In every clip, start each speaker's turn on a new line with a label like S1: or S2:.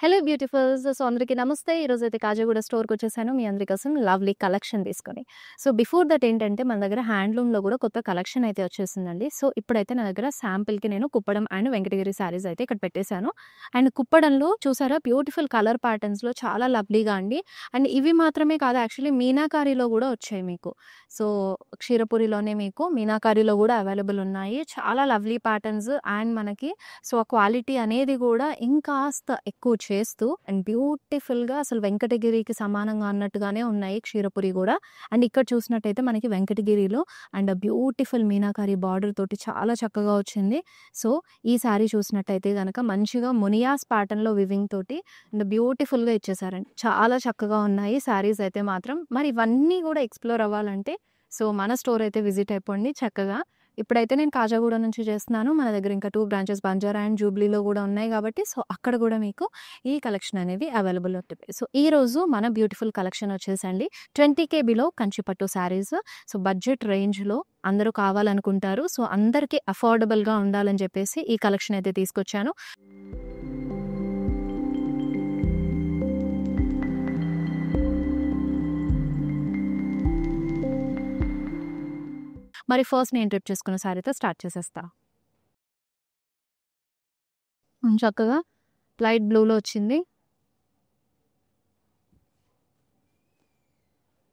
S1: Hello beautifuls. So అందరికీ నమస్తే. ఈరోజైతే కాజాగూడ స్టోర్‌కి వచ్చేసాను మీ అందరి కోసం లవ్లీ కలెక్షన్ తీసుకొని. సో బిఫోర్ దట్ ఏంటంటే మన దగ్గర హ్యాండ్లూమ్‌లో కూడా కొత్త కలెక్షన్ అయితే వచ్చేసిందండి. సో ఇప్పుడైతే నా దగ్గర శాంపిల్‌కి నేను కుప్పడం అండ్ వెంకటగిరి శారీస్ అయితే ఇక్కడ పెట్టేశాను. అండ్ కుప్పడంలో చూసారా బ్యూటిఫుల్ కలర్ ప్యాటర్న్స్‌లో చాలా లవ్లీగా అండి. అండ్ ఇవి మాత్రమే కాదు, యాక్చువల్లీ మీనాకారిలో కూడా వచ్చాయి మీకు. సో క్షీరపురిలోనే మీకు మీనాకారిలో కూడా అవైలబుల్ ఉన్నాయి. చాలా లవ్లీ ప్యాటర్న్స్ అండ్ మనకి సో ఆ క్వాలిటీ అనేది కూడా ఇంకాస్త ఎక్కువ చేస్తూ అండ్ బ్యూటిఫుల్‌గా అసలు వెంకటగిరికి సమానంగా అన్నట్టుగానే ఉన్నాయి క్షీరపురి గూడా. అండ్ ఇక్కడ చూసినట్టయితే మనకి వెంకటగిరిలో అండ్ బ్యూటిఫుల్ మీనాకారి బార్డర్ తోటి చాలా చక్కగా వచ్చింది. సో ఈ శారీ చూసినట్టయితే గనక మంచిగా మునియాస్ ప్యాటర్న్‌లో వివింగ్ తోటి అండ్ బ్యూటిఫుల్‌గా ఇచ్చేసారండి. చాలా చక్కగా ఉన్నాయి శారీస్ అయితే మాత్రం. మరి ఇవన్నీ కూడా ఎక్స్‌ప్లోర్ అవ్వాలంటే సో మన స్టోర్ అయితే విజిట్ అయిపోండి చక్కగా. ఇప్పుడైతే నేను కాజాగూడ నుంచి చేస్తున్నాను. మన దగ్గర ఇంకా 2 బ్రాంచెస్ బంజారా అండ్ జూబ్లీలో కూడా ఉన్నాయి కాబట్టి సో అక్కడ కూడా మీకు ఈ కలెక్షన్ అనేది అవైలబుల్ ఉంటుంది. సో ఈరోజు మన బ్యూటిఫుల్ కలెక్షన్ వచ్చేసండి 20K బిలో కంచిపట్టు శారీస్. సో బడ్జెట్ రేంజ్‌లో అందరూ కావాలనుకుంటారు. సో అందరికీ అఫోర్డబుల్‌గా ఉండాలని చెప్పేసి ఈ కలెక్షన్ అయితే తీసుకొచ్చాను. మరి ఫస్ట్ నేను ట్రిప్ చేసుకున్న శారీతో స్టార్ట్ చేసేస్తా. చక్కగా లైట్ బ్లూలో వచ్చింది.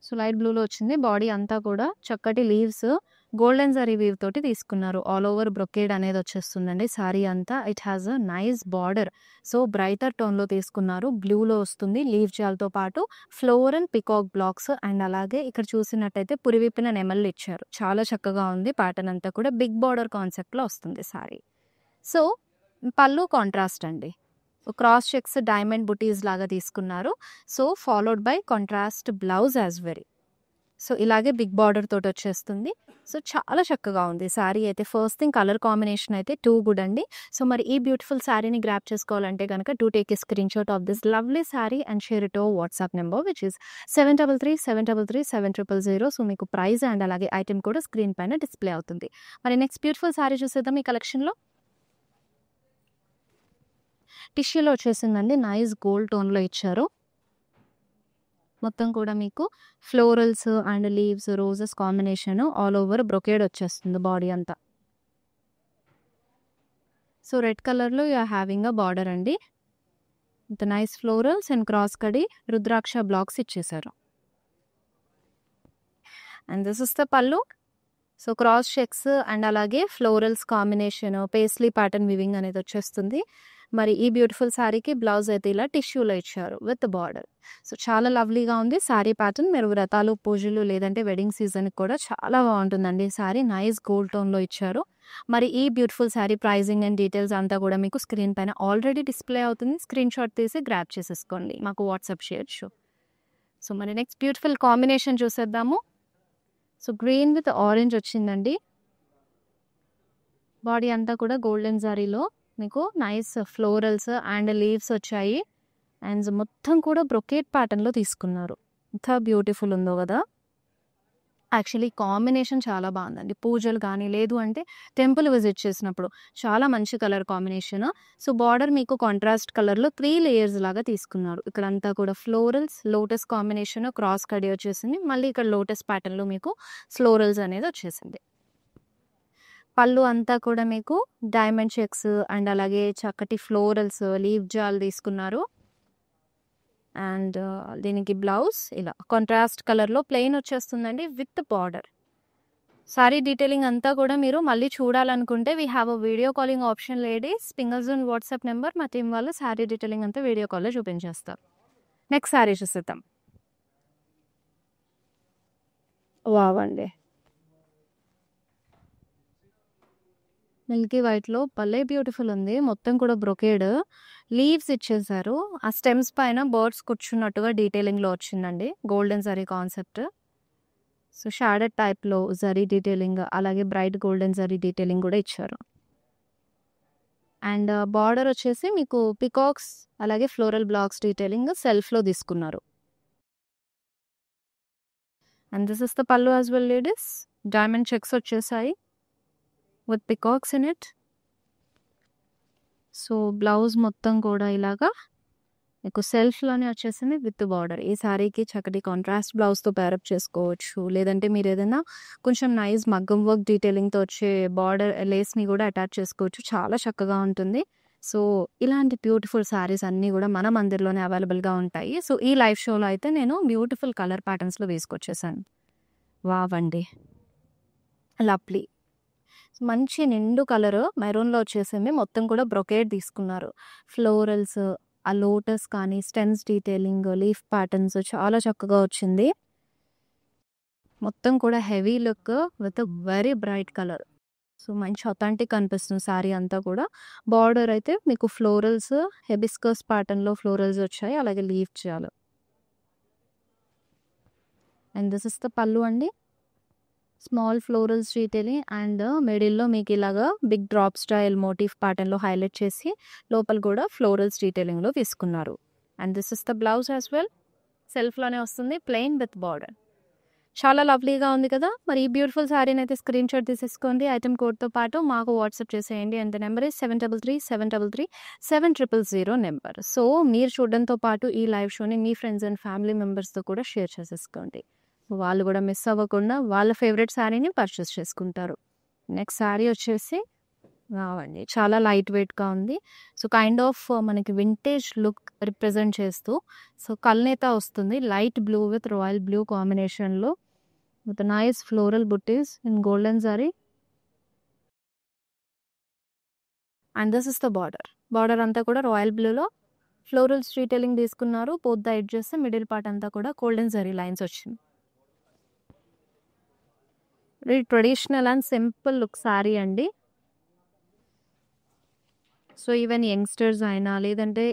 S1: సో లైట్ బ్లూలో వచ్చింది. బాడీ అంతా కూడా చక్కటి లీవ్స్ గోల్డెన్ జరీ వీవ్ తోటి తీసుకున్నారు. ఆల్ ఓవర్ బ్రొకేడ్ అనేది వచ్చేస్తుందండి శారీ అంతా. It has a nice border. So brighter టోన్‌లో తీసుకున్నారు. బ్లూలో వస్తుంది. లీవ్ జాల్‌తో పాటు ఫ్లోరల్ పికాక్ బ్లాక్స్ అండ్ అలాగే ఇక్కడ చూసినట్టయితే పురివిప్పిన నెమళ్ళు ఇచ్చారు. చాలా చక్కగా ఉంది. ప్యాటర్న్ అంతా కూడా బిగ్ బార్డర్ కాన్సెప్ట్‌లో వస్తుంది శారీ. సో పళ్ళు కాంట్రాస్ట్ అండి. క్రాస్ చెక్స్ డైమండ్ బుటీస్ లాగా తీసుకున్నారు. So followed by contrast blouse as very. So ఇలాగే బిగ్ బార్డర్ తోటి వచ్చేస్తుంది. సో చాలా చక్కగా ఉంది శారీ అయితే. ఫస్ట్ థింగ్ కలర్ కాంబినేషన్ అయితే టూ గుడ్ అండి. సో మరి ఈ బ్యూటిఫుల్ శారీని గ్రాప్ చేసుకోవాలంటే కనుక to take a screenshot of this lovely sari and share it on WhatsApp number which is 7337337000. So మీకు ప్రైస్ అండ్ అలాగే ఐటెం కూడా స్క్రీన్ పైన డిస్ప్లే అవుతుంది. మరి నెక్స్ట్ బ్యూటిఫుల్ శారీ చూసేద్దాం ఈ కలెక్షన్లో. టిష్యూలో వచ్చేసిందండి. నైస్ గోల్డ్ టోన్‌లో ఇచ్చారు. మొత్తం కూడా మీకు florals and leaves roses combination all over brocade వచ్చేస్తుంది బాడీ అంతా. సో రెడ్ కలర్‌లో you are having a border అండి. With nice florals and cross కడి రుద్రాక్ష బ్లాక్స్ ఇచ్చేసారు. And this is the pallu. So cross checks and అలాగే florals combination paisley pattern weaving అనేది వచ్చేస్తుంది. మరి ఈ బ్యూటిఫుల్ శారీకి బ్లౌజ్ అయితే ఇలా టిష్యూలో ఇచ్చారు విత్ బార్డర్. సో చాలా లవ్లీగా ఉంది శారీ ప్యాటర్న్. మీరు వ్రతాలు పూజలు లేదంటే వెడ్డింగ్ సీజన్కి కూడా చాలా బాగుంటుందండి శారీ. నైస్ గోల్డ్ టోన్లో ఇచ్చారు. మరి ఈ beautiful sari pricing and details అంతా కూడా మీకు స్క్రీన్ పైన ఆల్రెడీ డిస్ప్లే అవుతుంది. స్క్రీన్ షాట్ తీసి గ్రాప్ చేసేసుకోండి, మాకు వాట్సాప్ చేయొచ్చు. సో మరి నెక్స్ట్ బ్యూటిఫుల్ కాంబినేషన్ చూసేద్దాము. సో గ్రీన్ విత్ ఆరెంజ్ వచ్చిందండి. బాడీ అంతా కూడా గోల్డెన్ జారీలో మీకు నైస్ ఫ్లోరల్స్ అండ్ లీవ్స్ వచ్చాయి. అండ్ మొత్తం కూడా బ్రొకేట్ ప్యాటర్న్లో తీసుకున్నారు. ఎంత బ్యూటిఫుల్ ఉందో కదా. యాక్చువల్లీ కాంబినేషన్ చాలా బాగుందండి. పూజలు కానీ లేదు అంటే టెంపుల్ విజిట్ చేసినప్పుడు చాలా మంచి కలర్ కాంబినేషన్. సో బార్డర్ మీకు కాంట్రాస్ట్ కలర్లో 3 లేయర్స్ లాగా తీసుకున్నారు. ఇక్కడంతా కూడా ఫ్లోరల్స్ లోటస్ కాంబినేషన్ క్రాస్ కడి వచ్చేసింది. మళ్ళీ ఇక్కడ లోటస్ ప్యాటర్న్లో మీకు ఫ్లోరల్స్ అనేది వచ్చేసింది. పళ్ళు అంతా కూడా మీకు డైమండ్ చెక్స్ అండ్ అలాగే చక్కటి ఫ్లోరల్స్ లీవ్ జాల్ తీసుకున్నారు. అండ్ దీనికి బ్లౌజ్ ఇలా కాంట్రాస్ట్ కలర్లో ప్లెయిన్ వచ్చేస్తుందండి విత్ బార్డర్. సారీ డీటెయిలింగ్ అంతా కూడా మీరు మళ్ళీ చూడాలనుకుంటే we have a video calling option ladies. పింగల్ zone WhatsApp number, మా టీం వాళ్ళు సారీ డీటెయిలింగ్ అంతా వీడియో కాల్లో చూపించేస్తారు. నెక్స్ట్ సారీ చూసేద్దాం. వావ్ అండి, మిల్కీ వైట్లో భలే బ్యూటిఫుల్ ఉంది. మొత్తం కూడా బ్రొకేడ్ లీవ్స్ ఇచ్చేసారు. ఆ స్టెమ్స్ పైన బర్డ్స్ కూర్చున్నట్టుగా డీటెయిలింగ్లో వచ్చిందండి. Golden zari concept. సో షాడెడ్ టైప్లో జరీ డీటెయిలింగ్ అలాగే బ్రైట్ గోల్డెన్ జరీ డీటెయిలింగ్ కూడా ఇచ్చారు. అండ్ బార్డర్ వచ్చేసి మీకు పికాక్స్ అలాగే ఫ్లోరల్ బ్లాక్స్ డీటెయిలింగ్ సెల్ఫ్లో తీసుకున్నారు. And this is the pallu as well ladies. Diamond checks వచ్చేసాయి with peacocks in it. So blouse మొత్తం కూడా ఇలాగా మీకు సెల్ఫ్లోనే వచ్చేసింది విత్ బార్డర్. ఈ శారీకి చక్కటి కాంట్రాస్ట్ బ్లౌజ్తో పేరప్ చేసుకోవచ్చు, లేదంటే మీరు ఏదైనా కొంచెం నైస్ మగ్గం వర్క్ డీటెయిలింగ్తో వచ్చే బార్డర్ లేస్ని కూడా అటాచ్ చేసుకోవచ్చు, చాలా చక్కగా ఉంటుంది. సో ఇలాంటి బ్యూటిఫుల్ శారీస్ అన్నీ కూడా మన మందిర్లోనే అవైలబుల్గా ఉంటాయి. సో ఈ లైవ్ షోలో అయితే నేను బ్యూటిఫుల్ కలర్ ప్యాటర్న్స్లో వేసుకొచ్చేసాను. వావండి, లవ్లీ, మంచి నిండు కలర్ మెరూన్లో వచ్చేసింది. మొత్తం కూడా బ్రొకేడ్ తీసుకున్నారు. ఫ్లోరల్స్, ఆ లోటస్ కానీ, స్టెమ్స్ డీటెయిలింగ్, లీఫ్ ప్యాటర్న్స్ చాలా చక్కగా వచ్చింది. మొత్తం కూడా heavy look with very bright colour. So మంచి అథెంటిక్ అనిపిస్తుంది శారీ అంతా కూడా. బార్డర్ అయితే మీకు ఫ్లోరల్స్, హెబిస్కస్ ప్యాటర్న్లో ఫ్లోరల్స్ వచ్చాయి, అలాగే లీఫ్ చేయాలి. అండ్ దిస్ ఇస్ ద పళ్ళు అండి. స్మాల్ ఫ్లోరల్స్ డీటెయిలింగ్ అండ్ మిడిల్లో మీకు ఇలాగా బిగ్ డ్రాప్ స్టైల్ మోటివ్ ప్యాటర్న్లో హైలైట్ చేసి లోపల కూడా ఫ్లోరల్స్ డీటెయిలింగ్లో తీసుకున్నారు. And this is the blouse as well. సెల్ఫ్లోనే వస్తుంది, ప్లెయిన్ విత్ బార్డర్. చాలా లవ్లీగా ఉంది కదా. మరి ఈ బ్యూటిఫుల్ శారీని అయితే స్క్రీన్ షాట్ తీసేసుకోండి ఐటమ్ కోడ్తో పాటు మాకు వాట్సాప్ చేసేయండి. And number is 7337337000 number. So మీరు చూడడంతో పాటు ఈ లైవ్ షోని మీ ఫ్రెండ్స్ అండ్ ఫ్యామిలీ మెంబర్స్తో కూడా షేర్ చేసేసుకోండి. వాళ్ళు కూడా మిస్ అవ్వకుండా వాళ్ళ ఫేవరెట్ శారీని పర్చేస్ చేసుకుంటారు. నెక్స్ట్ శారీ వచ్చేసి రావండి, చాలా లైట్ వెయిట్గా ఉంది. సో కైండ్ ఆఫ్ మనకి వింటేజ్ లుక్ రిప్రజెంట్ చేస్తూ, సో కల్నేత వస్తుంది light blue with royal blue కాంబినేషన్లో విత్ నైస్ ఫ్లోరల్ బుట్టీస్ in golden sari. And this is the border. Border అంతా కూడా రాయల్ బ్లూలో ఫ్లోరల్స్ డీటెయిలింగ్ తీసుకున్నారు. Both the edges, middle part అంతా కూడా గోల్డెన్ జరీ లైన్స్ వచ్చింది. Very traditional and simple look sari అండి. సో ఈవెన్ యంగ్స్టర్స్ అయినా లేదంటే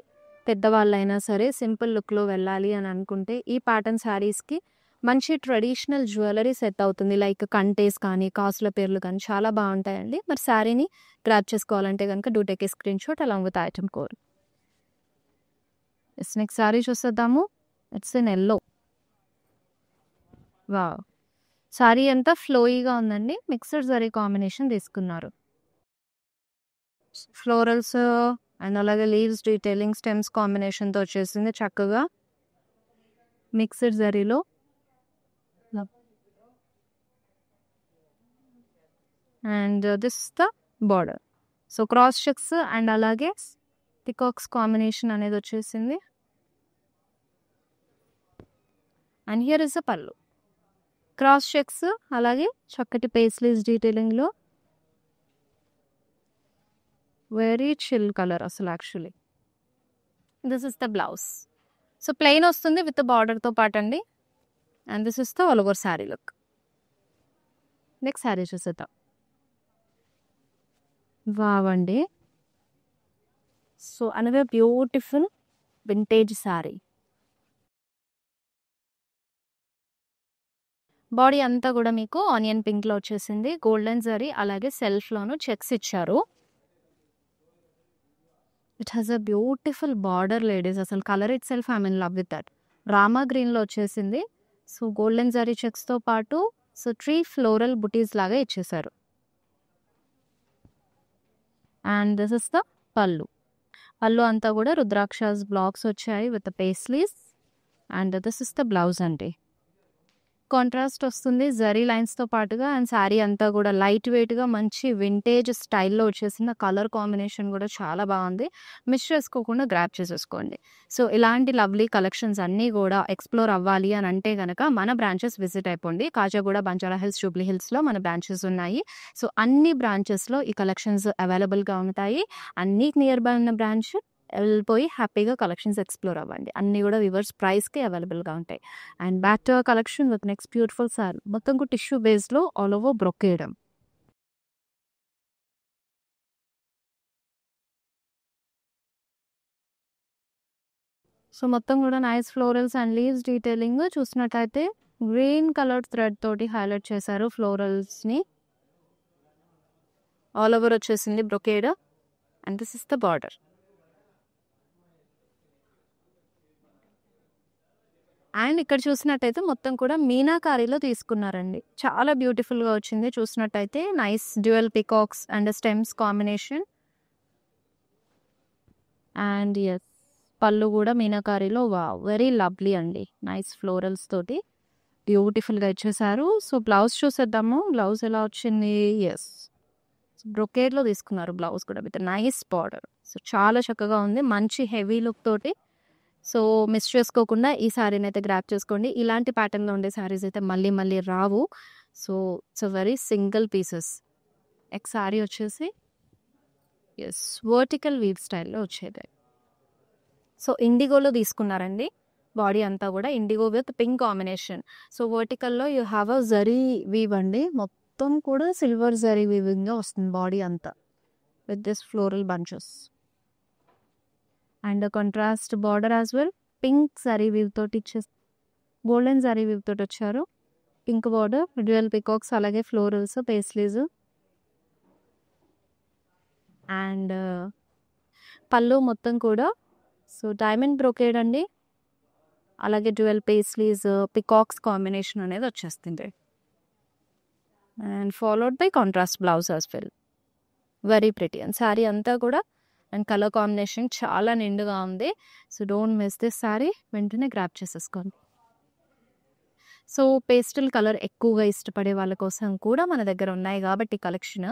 S1: పెద్దవాళ్ళైనా సరే సింపుల్ లుక్లో వెళ్ళాలి అని అనుకుంటే ఈ ప్యాటర్న్ శారీస్కి మంచి ట్రెడిషనల్ జ్యువెలరీ సెట్ అవుతుంది. లైక్ కంటేస్ కానీ, కాసుల పేర్లు కానీ చాలా బాగుంటాయండి. మరి శారీని గ్రాప్ చేసుకోవాలంటే కనుక do take a screenshot along with item code. Next sari చూసేద్దాము. It's in yellow. Wow, sari అంతా ఫ్లోయిగా ఉందండి. మిక్స్డ్ జరీ కాంబినేషన్ తీసుకున్నారు. ఫ్లోరల్స్ అండ్ అలాగే లీవ్స్ డీటెయిలింగ్, స్టెమ్స్ కాంబినేషన్తో వచ్చేసింది చక్కగా మిక్స్డ్ జరీలో. And this the border. So cross checks and అలాగే పికాక్స్ కాంబినేషన్ అనేది వచ్చేసింది. And here is the pallu. Cross checks అలాగే చక్కటి పేస్లీస్ డీటెయిలింగ్లో వెరీ చిల్ కలర్ అసలు actually. This is the blouse. So plain వస్తుంది విత్ బార్డర్తో పాటు అండి. And this is the all over sari look. Next sari చూసేద్దాం. వావండి, so another beautiful vintage sari. Body అంతా కూడా మీకు ఆనియన్ పింక్లో వచ్చేసింది. గోల్డెన్ జరీ అలాగే సెల్ఫ్లోను చెక్స్ ఇచ్చారు. It has a beautiful border ladies. అసలు colour itself I'm in love with that. Rama గ్రీన్లో వచ్చేసింది. సో గోల్డెన్ జరీ చెక్స్తో పాటు సో 3 ఫ్లోరల్ బుటీస్ లాగా ఇచ్చేసారు. And this is the pallu. Pallu అంతా కూడా రుద్రాక్షస్ బ్లాక్స్ వచ్చాయి with paisleys. And this is the blouse అండి. కాంట్రాస్ట్ వస్తుంది జరీ లైన్స్తో పాటుగా. అండ్ శారీ అంతా కూడా లైట్ వెయిట్గా మంచి వింటేజ్ స్టైల్లో వచ్చేసిన కలర్ కాంబినేషన్ కూడా చాలా బాగుంది. మిస్ చేసుకోకుండా గ్రాప్ చేసేసుకోండి. సో ఇలాంటి లవ్లీ కలెక్షన్స్ అన్నీ కూడా ఎక్స్ప్లోర్ అవ్వాలి అని అంటే కనుక మన బ్రాంచెస్ విజిట్ అయిపోండి. కాజాగూడ, బంజారా హిల్స్, జూబ్లీ హిల్స్లో మన బ్రాంచెస్ ఉన్నాయి. సో అన్ని బ్రాంచెస్లో ఈ కలెక్షన్స్ అవైలబుల్గా ఉంటాయి. అన్ని నియర్ బై ఉన్న బ్రాంచ్ వెళ్ళిపోయి హ్యాపీగా కలెక్షన్స్ ఎక్స్ప్లోర్ అవ్వండి. అన్నీ కూడా వివర్స్ ప్రైస్కి అవైలబుల్గా ఉంటాయి. And back to collection with next beautiful sorry. మొత్తం కూడా టిష్యూ బేస్లో ఆల్ ఓవర్ బ్రొకేడ్. సో మొత్తం కూడా nice florals and leaves detailing చూసినట్లయితే గ్రీన్ కలర్ థ్రెడ్ తోటి హైలైట్ చేశారు ఫ్లోరల్స్ని. ఆల్ ఓవర్ వచ్చేసింది brocade. And this is the border. And ఇక్కడ చూసినట్టయితే మొత్తం కూడా మీనాకారీలో తీసుకున్నారండి. చాలా బ్యూటిఫుల్‌గా వచ్చింది చూసినట్టయితే. Nice dual peacocks and stems combination. And yes పళ్ళు కూడా మీనాకారీలో వావ్! వెరీ లవ్లీ అండి. నైస్ ఫ్లోరల్స్ తోటి బ్యూటిఫుల్‌గా ఇచ్చేసారు. సో, బ్లౌజ్ చూసేద్దాము. బ్లౌజ్ ఎలా వచ్చింది? యెస్ బ్రొకేడ్‌లో తీసుకున్నారు బ్లౌజ్ కూడా విత్ నైస్ బార్డర్. సో, చాలా చక్కగా ఉంది. మంచి హెవీ లుక్ తోటి. సో, మిస్ చేసుకోకుండా ఈ శారీనైతే గ్రాబ్ చేసుకోండి. ఇలాంటి ప్యాటర్న్‌లో ఉండే శారీస్ అయితే మళ్ళీ మళ్ళీ రావు. So, it's very single pieces. Sari వచ్చేసి యెస్ వర్టికల్ వీవ్ స్టైల్‌లో వచ్చేది. సో, ఇండిగోలో తీసుకున్నారండి. బాడీ అంతా కూడా indigo with pink combination. So, వర్టికల్‌లో you have a zari weave అండి. మొత్తం కూడా సిల్వర్ జరీ వీవింగ్‌గా వస్తుంది బాడీ అంతా. With this floral bunches. And contrast border as well. Pink zari weave తోటి గోల్డెన్ జరీ వీవ్ తోటి వచ్చారు. పింక్ బార్డర్, డ్యూయల్ పికాక్స్ అలాగే ఫ్లోరల్స్, పేస్లీస్. అండ్ పళ్ళు మొత్తం కూడా సో, డైమండ్ బ్రొకేడ్ అండి. అలాగే డ్యూయల్ పేస్లీస్, పికాక్స్ కాంబినేషన్ అనేది వచ్చేస్తుంది. And followed by contrast blouse as well. Very pretty and sari అంతా కూడా అండ్ కలర్ కాంబినేషన్ చాలా నిండుగా ఉంది. So, don't miss this sari. వెంటనే గ్రాబ్ చేసేసుకోండి. సో, పేస్టల్ కలర్ ఎక్కువగా ఇష్టపడే వాళ్ళ కోసం కూడా మన దగ్గర ఉన్నాయి కాబట్టి collection.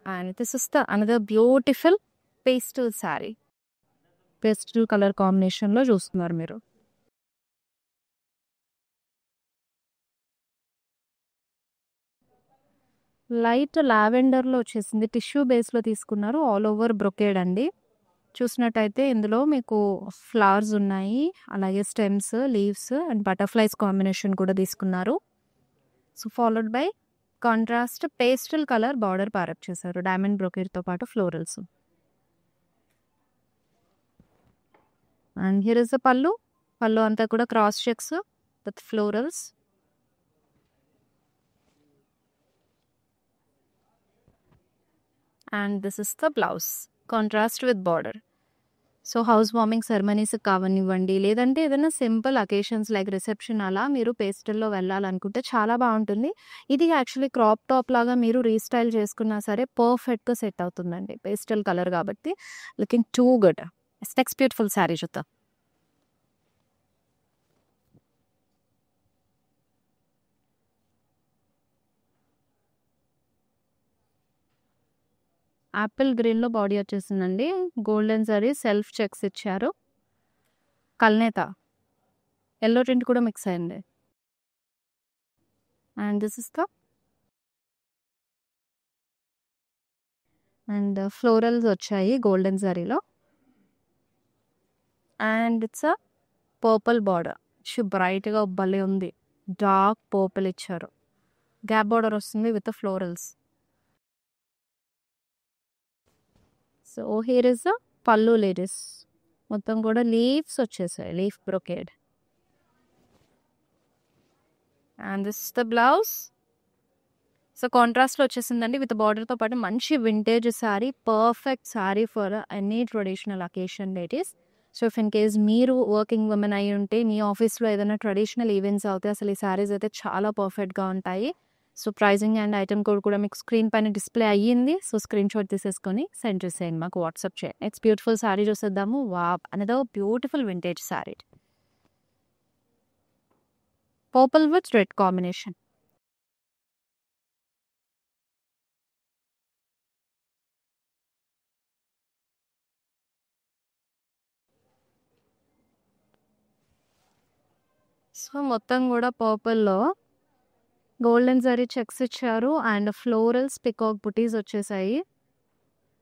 S1: And this is the another beautiful pastel sari. Pastel colour కాంబినేషన్‌లో చూస్తున్నారు మీరు. లైట్ లావెండర్‌లో వచ్చేసింది. టిష్యూ బేస్‌లో తీసుకున్నారు. ఆల్ ఓవర్ బ్రొకేడ్ అండి. చూసినట్టయితే ఇందులో మీకు ఫ్లవర్స్ ఉన్నాయి. అలాగే stems, leaves and butterflies combination కూడా తీసుకున్నారు. So, followed by contrast pastel colour border pair up చేశారు. డైమండ్ బ్రొకేడ్‌తో పాటు florals. And here is the pallu. Pallu అంతా కూడా cross checks with florals. And this is the blouse. Contrast with border. So, housewarming సెరమనీస్‌కి కావనివ్వండి, లేదంటే ఏదైనా సింపుల్ అకేషన్స్ లైక్ రిసెప్షన్ అలా మీరు పేస్టల్‌లో వెళ్ళాలనుకుంటే చాలా బాగుంటుంది. ఇది యాక్చువల్లీ క్రాప్ టాప్ లాగా మీరు రీస్టైల్ చేసుకున్నా సరే పర్ఫెక్ట్‌గా సెట్ అవుతుందండి. పేస్టల్ కలర్ కాబట్టి looking too good. Next beautiful sari చూద్దాం. యాపిల్ గ్రీన్‌లో బాడీ వచ్చేసిందండి. గోల్డెన్ జరీ సెల్ఫ్ చెక్స్ ఇచ్చారు. కల్నేత యెల్లో టింట్ కూడా మిక్స్ అయింది. And this is the and florals వచ్చాయి గోల్డెన్ జరీలో. And it's a purple border. బ్రైట్‌గా భలే ఉంది. డార్క్ పర్పుల్ ఇచ్చారు. గ్యాప్ బార్డర్ వస్తుంది with florals. So, here is the pallu ladies. మొత్తం కూడా లీవ్స్ వచ్చేసాయి. Leaf brocade. And this the blouse. So, కాంట్రాస్ట్‌లో వచ్చేసిందండి విత్ బార్డర్‌తో పాటు మంచి vintage sari. Perfect sari for any traditional occasion ladies. So, if in case మీరు వర్కింగ్ ఉమెన్ అయ్యి ఉంటే మీ ఆఫీస్‌లో ఏదైనా ట్రెడిషనల్ ఈవెంట్స్ అవుతే అసలు ఈ శారీస్ అయితే చాలా పర్ఫెక్ట్‌గా ఉంటాయి. So, pricing and item code కూడా మీకు స్క్రీన్ పైన డిస్‌ప్లే అయ్యింది. సో, స్క్రీన్ షాట్ తీసేసుకొని సెండ్ చేసేయండి. మాకు వాట్సాప్ చేయండి. నెక్స్ట్ బ్యూటిఫుల్ శారీ చూసేద్దాము. Wow! Another beautiful vintage sari. Purple with red combination. So, మొత్తం కూడా పర్పుల్‌లో గోల్డెన్ జరీ చెక్స్ ఇచ్చారు. అండ్ ఫ్లోరల్స్, పికాక్ బుటీస్ వచ్చేసాయి.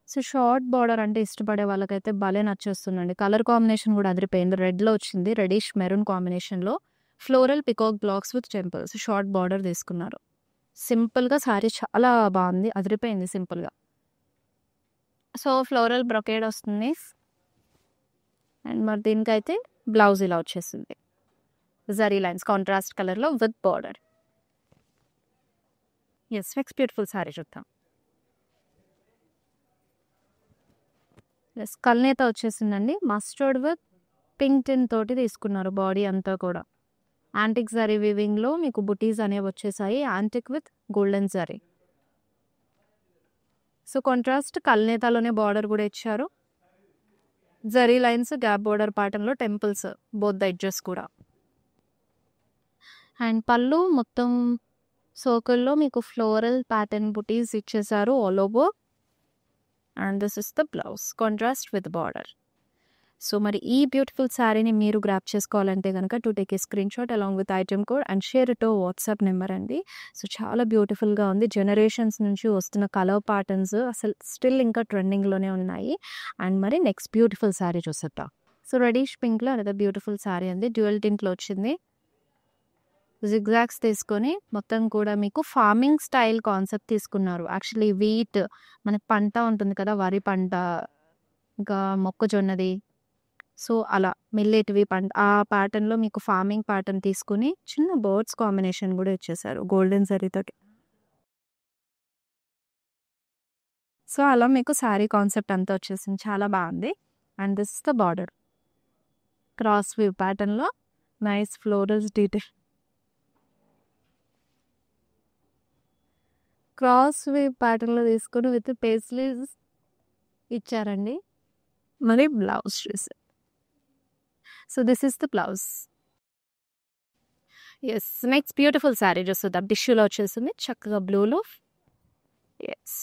S1: సో, షార్ట్ బార్డర్ అంటే ఇష్టపడే వాళ్ళకైతే భలే నచ్చేస్తుందండి. కలర్ కాంబినేషన్ కూడా అదిరిపోయింది. రెడ్‌లో వచ్చింది. రెడ్డిష్ మెరూన్ కాంబినేషన్‌లో floral peacock blocks with temples. Short border తీసుకున్నారు. సింపుల్‌గా శారీ చాలా బాగుంది. అదిరిపోయింది సింపుల్‌గా. సో, ఫ్లోరల్ బ్రొకేడ్ వస్తుంది. అండ్ మరి దీనికైతే బ్లౌజ్ ఇలా వచ్చేసింది. జరీ లైన్స్ కాంట్రాస్ట్ కలర్‌లో with border. Yes next beautiful sari చూద్దాం. యెస్ కల్నేత వచ్చేసిందండి. మస్టర్డ్ విత్ పింక్ టిన్ తోటి తీసుకున్నారు బాడీ అంతా కూడా. యాంటిక్ జరీ వీవింగ్‌లో మీకు బుటీస్ అనేవి వచ్చేసాయి. Antique with golden zari. So, contrast కల్నేతాలోనే బార్డర్ కూడా ఇచ్చారు. జరీ లైన్స్ గ్యాప్ బోర్డర్ ప్యాటర్న్‌లో టెంపుల్స్ బోత్ ద ఎడ్జెస్ కూడా. అండ్ పళ్ళు మొత్తం సర్కిల్‌లో మీకు ఫ్లోరల్ ప్యాటర్న్ బుటీస్ ఇచ్చేసారు all over. And this is the blouse contrast with border. So, మరి ఈ బ్యూటిఫుల్ శారీని మీరు గ్రాప్ చేసుకోవాలంటే గనక to take a screenshot along with item code and share it to WhatsApp number అండి. సో, చాలా బ్యూటిఫుల్‌గా ఉంది. జనరేషన్స్ నుంచి వస్తున్న కలర్ ప్యాటర్న్స్ అసలు స్టిల్ ఇంకా ట్రెండింగ్‌లోనే ఉన్నాయి. అండ్ మరి నెక్స్ట్ బ్యూటిఫుల్ శారీ చూసేద్దాం. సో, రెడిష్ పింక్‌లో అనదర్ బ్యూటిఫుల్ శారీ అండి. డ్యూయల్ టింట్‌లో వచ్చింది. జిగ్‌జాగ్స్ తీసుకొని మొత్తం కూడా మీకు ఫార్మింగ్ స్టైల్ కాన్సెప్ట్ తీసుకున్నారు. యాక్చువల్లీ వీట్ మనకి పంట ఉంటుంది కదా! వరి పంట, ఇంకా మొక్కజొన్నది. సో, అలా మిల్లెట్‌వి ఆ ప్యాటర్న్‌లో మీకు ఫార్మింగ్ ప్యాటర్న్ తీసుకొని చిన్న బర్డ్స్ కాంబినేషన్ కూడా ఇచ్చేసారు గోల్డెన్ జరీతోటి. సో, అలా మీకు శారీ కాన్సెప్ట్ అంతా వచ్చేసింది. చాలా బాగుంది. And this is the border. Cross weave ప్యాటర్న్‌లో nice florals detail. Cross weave ప్యాటర్న్‌లో తీసుకొని విత్ పేస్లీస్ ఇచ్చారండి. మరి బ్లౌజ్ చూసారు. So, this is the blouse. Yes. Next beautiful sari చూసేద్దాం. టిష్యూలో వచ్చేసింది. చక్కగా బ్లూలో. యెస్.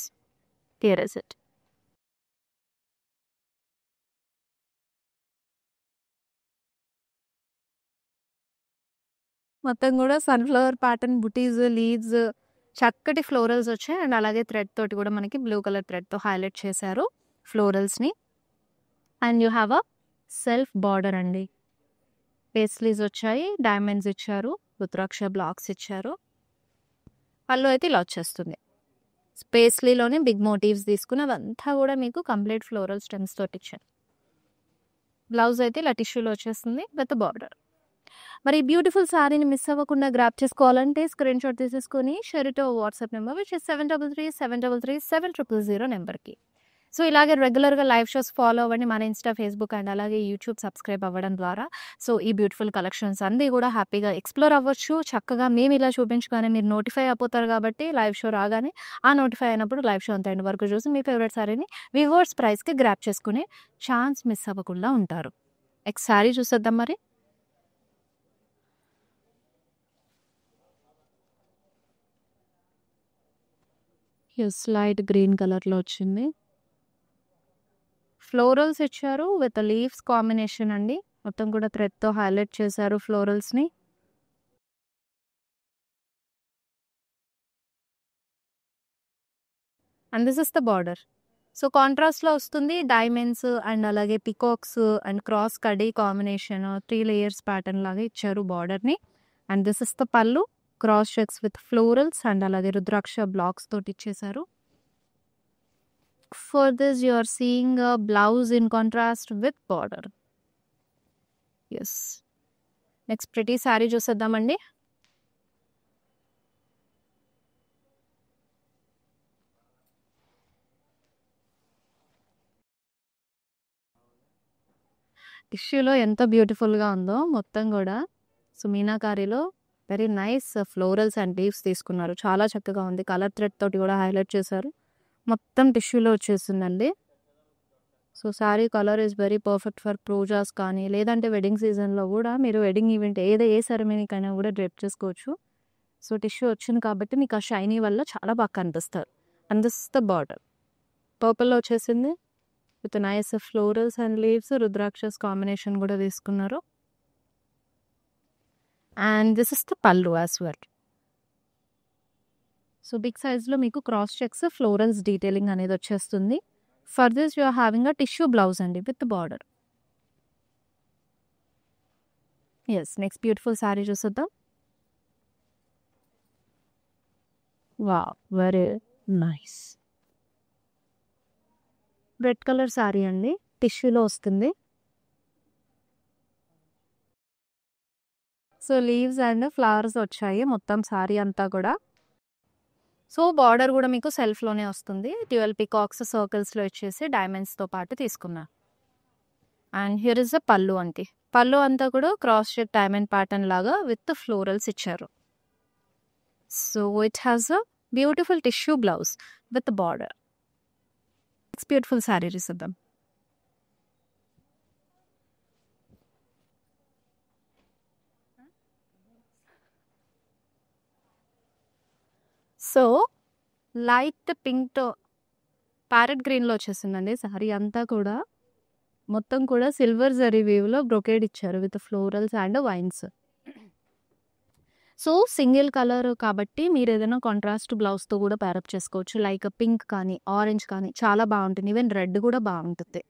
S1: Here is it. మొత్తం కూడా సన్‌ఫ్లవర్ ప్యాటర్న్ బుటీస్, లీవ్స్ చక్కటి ఫ్లోరల్స్ వచ్చాయి. అండ్ అలాగే థ్రెడ్ తోటి కూడా మనకి బ్లూ కలర్ థ్రెడ్‌తో హైలైట్ చేశారు ఫ్లోరల్స్‌ని. And you have a self border అండి. పేస్లీస్ వచ్చాయి. డైమండ్స్ ఇచ్చారు. రుద్రాక్ష బ్లాక్స్ ఇచ్చారు. పళ్ళు అయితే ఇలా వచ్చేస్తుంది. పేస్లీలోనే బిగ్ మోటివ్స్ తీసుకుని అదంతా కూడా మీకు కంప్లీట్ ఫ్లోరల్ స్టెమ్స్ తోటి ఇచ్చారు. బ్లౌజ్ అయితే ఇలా టిష్యూలో వచ్చేస్తుంది విత్ బార్డర్. మరి ఈ బ్యూటిఫుల్ శారీని మిస్ అవ్వకుండా గ్రాప్ చేసుకోవాలంటే స్క్రీన్ షాట్ తీసేసుకొని share it to WhatsApp number which is 7337337000 నెంబర్కి. సో, ఇలాగే రెగ్యులర్‌గా లైవ్ షోస్ ఫాలో అవ్వండి. మన ఇన్‌స్టా, ఫేస్‌బుక్ అండ్ అలాగే యూట్యూబ్ సబ్స్క్రైబ్ అవ్వడం ద్వారా సో, ఈ బ్యూటిఫుల్ కలెక్షన్స్ అన్నీ కూడా హ్యాపీగా ఎక్స్‌ప్లోర్ అవ్వచ్చు. చక్కగా మేము ఇలా చూపించగానే మీరు నోటిఫై అయిపోతారు కాబట్టి లైవ్ షో రాగానే ఆ నోటిఫై అయినప్పుడు లైవ్ షో అంతా ఎండ్ వరకు చూసి మీ ఫేవరెట్ శారీని వివర్స్ ప్రైస్‌కి గ్రాప్ చేసుకునే ఛాన్స్ మిస్ అవ్వకుండా ఉంటారు. నెక్స్ట్ శారీ చూసేద్దాం మరి. యెస్. లైట్ గ్రీన్ కలర్‌లో వచ్చింది. ఫ్లోరల్స్ ఇచ్చారు విత్ లీవ్స్ కాంబినేషన్ అండి. మొత్తం కూడా థ్రెడ్‌తో హైలైట్ చేశారు ఫ్లోరల్స్‌ని. And this is the border. So, కాంట్రాస్ట్‌లో వస్తుంది. డైమండ్స్ అండ్ అలాగే పికాక్స్ అండ్ క్రాస్ కడీ కాంబినేషన్ 3 లేయర్స్ ప్యాటర్న్ లాగా ఇచ్చారు బార్డర్‌ని. And this is the pallu. Cross checks with florals and అలాగే రుద్రాక్ష బ్లాక్స్ తోటి ఇచ్చేసారు. For this you are seeing a blouse in contrast with border. Yes. Next pretty sari చూసేద్దామండి. టిష్యూలో ఎంత బ్యూటిఫుల్‌గా ఉందో మొత్తం కూడా. సో, మీనాకారిలో very nice florals and leaves తీసుకున్నారు. చాలా చక్కగా ఉంది. కలర్ థ్రెడ్ తోటి కూడా హైలైట్ చేశారు. మొత్తం టిష్యూలో వచ్చేసిందండి. So, sari colour is very perfect for pujas కానీ లేదంటే వెడ్డింగ్ సీజన్‌లో కూడా మీరు వెడ్డింగ్ ఈవెంట్ ఏ సెరమనీకైనా కూడా డ్రేప్ చేసుకోవచ్చు. సో, టిష్యూ వచ్చింది కాబట్టి మీకు ఆ షైనీ వల్ల చాలా బాగా కనిపిస్తారు. And this the border. పర్పుల్‌లో వచ్చేసింది. With nice florals and leaves rudrakshas combination కూడా తీసుకున్నారు. And this is the pallu as well. So, big సైజ్‌లో మీకు క్రాస్ చెక్స్ ఫ్లోరల్స్ డీటెయిలింగ్ అనేది వచ్చేస్తుంది. For this you are having a tissue blouse అండి with border. Yes. Next beautiful sari చూసేద్దాం. Wow! Very nice. Red colour sari అండి. టిష్యూలో వస్తుంది. సో, లీవ్స్ అండ్ ఫ్లవర్స్ వచ్చాయి మొత్తం శారీ అంతా కూడా. సో, బార్డర్ కూడా మీకు సెల్ఫ్‌లోనే వస్తుంది. 12 పికాక్స్ సర్కిల్స్‌లో ఇచ్చేసి డైమండ్స్‌తో పాటు తీసుకున్నా. అండ్ హియర్ ఇస్ ద పళ్ళు అండి. పళ్ళు అంతా కూడా క్రాస్ చెక్ డైమండ్ ప్యాటర్న్ లాగా విత్ ఫ్లోరల్స్ ఇచ్చారు. So it has a beautiful tissue blouse with border. It's beautiful sari చూద్దాం. సో లైట్ పింక్తో ప్యారెట్ గ్రీన్లో వచ్చేసిందండి శారీ అంతా కూడా. మొత్తం కూడా సిల్వర్ జరీ వేవ్లో బ్రొకేడ్ ఇచ్చారు with florals and wines. So single colour కాబట్టి మీరు ఏదైనా కాంట్రాస్ట్ బ్లౌజ్తో కూడా ప్యారప్ చేసుకోవచ్చు. లైక్ పింక్ కానీ ఆరెంజ్ కానీ చాలా బాగుంటుంది. ఈవెన్ రెడ్ కూడా బాగుంటుంది.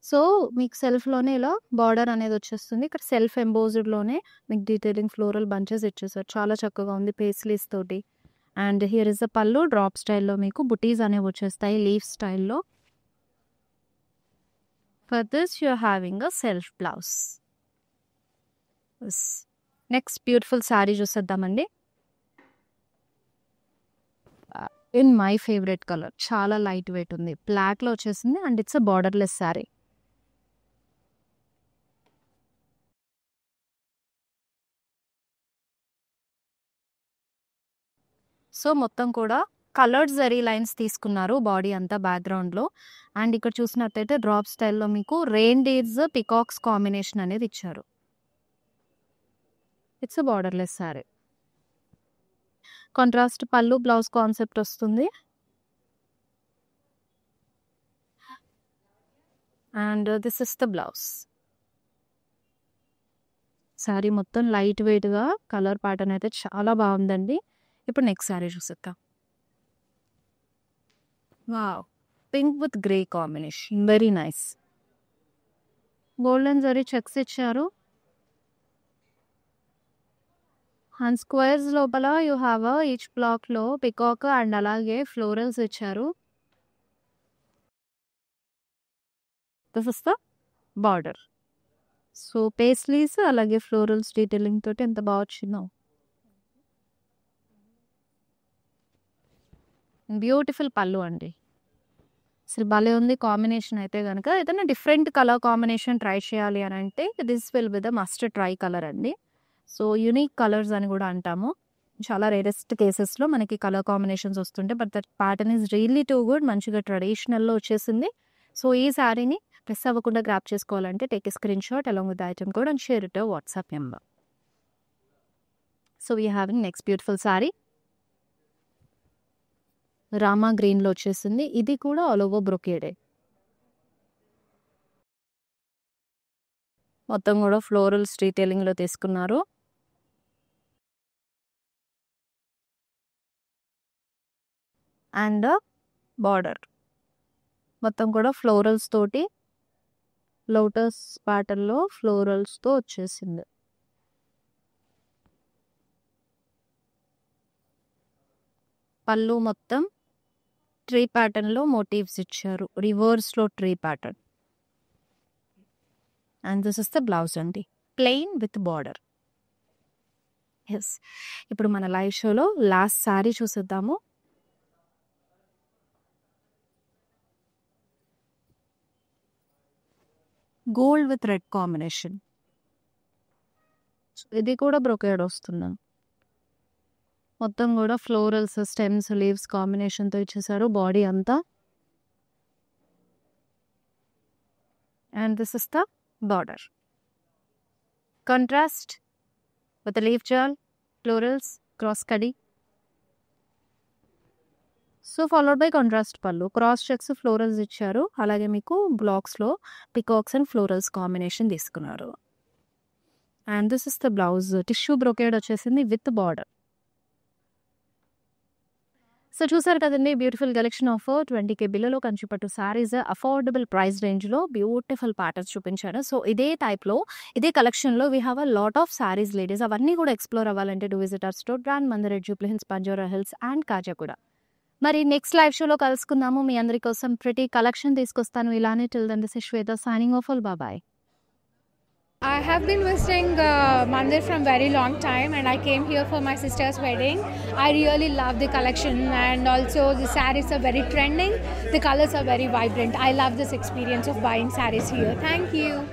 S1: సో మీకు సెల్ఫ్లోనే ఇలా బార్డర్ అనేది వచ్చేస్తుంది. ఇక్కడ సెల్ఫ్ ఎంబోజ్డ్లోనే మీకు డీటెయిలింగ్ ఫ్లోరల్ బంచెస్ ఇచ్చేసారు. చాలా చక్కగా ఉంది పేస్లీస్ తోటి. And here is the pallu. Drop స్టైల్లో మీకు బుటీస్ అనేవి వచ్చేస్తాయి లీఫ్ స్టైల్లో. For this you are having a self blouse. Next beautiful sari చూసేద్దామండి. ఇన్ మై ఫేవరెట్ కలర్, చాలా లైట్ వెయిట్ ఉంది, బ్లాక్లో వచ్చేసింది and it's a borderless sari. So మొత్తం కూడా కలర్డ్ జరీ లైన్స్ తీసుకున్నారు బాడీ అంతా బ్యాక్గ్రౌండ్లో. అండ్ ఇక్కడ చూసినట్టయితే డ్రాప్ స్టైల్లో మీకు రెయిన్ డీర్స్ పికాక్స్ కాంబినేషన్ అనేది ఇచ్చారు. It's borderless sari. కాంట్రాస్ట్ పళ్ళు బ్లౌజ్ కాన్సెప్ట్ వస్తుంది. And this is the blouse. Sari మొత్తం లైట్ వెయిట్గా కలర్ ప్యాటర్న్ అయితే చాలా బాగుందండి. ఇప్పుడు నెక్స్ట్ శారీ చూసేద్దాం. Wow, pink with grey combination, very nice. Golden zari checks ఇచ్చారు. అండ్ స్క్వేర్స్ లోపల యూ హ్యావ్ ఈచ్ బ్లాక్లో పికాక్ అండ్ అలాగే ఫ్లోరల్స్ ఇచ్చారు. This is the border. So paisleys అలాగే ఫ్లోరల్స్ డీటెయిలింగ్ తోటి ఎంత బాగా వచ్చిందో. బ్యూటిఫుల్ పళ్ళు అండి, అసలు భలే ఉంది కాంబినేషన్. అయితే కనుక ఏదైనా డిఫరెంట్ కలర్ కాంబినేషన్ ట్రై చేయాలి అని అంటే this will be the must try colour అండి. సో యూనిక్ కలర్స్ అని కూడా అంటాము. చాలా రేరెస్ట్ కేసెస్లో మనకి కలర్ కాంబినేషన్స్ వస్తుంటే, but that pattern is really too good. మంచిగా ట్రెడిషనల్లో వచ్చేసింది. సో ఈ శారీని ప్రెస్ అవ్వకుండా గ్రాప్ చేసుకోవాలంటే take a screen shot along with the item code and share it WhatsApp number. So we having next beautiful sari. Rama గ్రీన్లో వచ్చేసింది. ఇది కూడా ఆల్ ఓవర్ బ్రొకేడే. మొత్తం కూడా ఫ్లోరల్స్ డీటెయిలింగ్లో తీసుకున్నారు. అండ్ బార్డర్ మొత్తం కూడా ఫ్లోరల్స్ తోటి లోటస్ ప్యాటర్న్లో ఫ్లోరల్స్తో వచ్చేసింది. పళ్ళు మొత్తం ట్రీ ప్యాటర్న్లో మోటివ్స్ ఇచ్చారు, రివర్స్లో tree pattern. And this is the blouse అండి, ప్లెయిన్ విత్ బార్డర్. ఎస్, ఇప్పుడు మన లైవ్ షోలో లాస్ట్ శారీ చూసేద్దాము. Gold with red combination. ఇది కూడా బ్రొకేడ్ వస్తుంది. మొత్తం కూడా ఫ్లోరల్స్, స్టెమ్స్, లీవ్స్ కాంబినేషన్తో ఇచ్చేసారు బాడీ అంతా. And this is the border. Contrast with leaf జాల్, ఫ్లోరల్స్, క్రాస్ కడీ. So followed by contrast pallu, cross checks, florals ఇచ్చారు. అలాగే మీకు బ్లాక్స్లో పికాక్స్ అండ్ ఫ్లోరల్స్ కాంబినేషన్ తీసుకున్నారు. And this is the blouse. Tissue brocade వచ్చేసింది విత్ బార్డర్. సో చూసారు కదండి, బ్యూటిఫుల్ కలెక్షన్ ఆఫ్ 20K బిల్లులో కంచిపట్టు శారీస్ అఫోర్డబుల్ ప్రైస్ రేంజ్లో బ్యూటిఫుల్ ప్యాటర్న్స్ చూపించారు. సో ఇదే టైప్లో, ఇదే కలెక్షన్లో we have a lot of saris ladies. అవన్నీ కూడా ఎక్స్ప్లోర్ అవ్వాలంటే do visit our store brand Mandir, Jubilee hills, Banjara hills and Khajaguda. మరి నెక్స్ట్ లైవ్ షోలో కలుసుకుందాము. మీ అందరి కోసం ప్రతి కలెక్షన్ తీసుకొస్తాను ఇలానే. Till then this is Shweta signing off. All bye.
S2: I have been visiting Mandir from very long time, and I came here for my sister's wedding. I really love the collection, and also the sarees are very trending. The colors are very vibrant. I love this experience of buying sarees here. Thank you.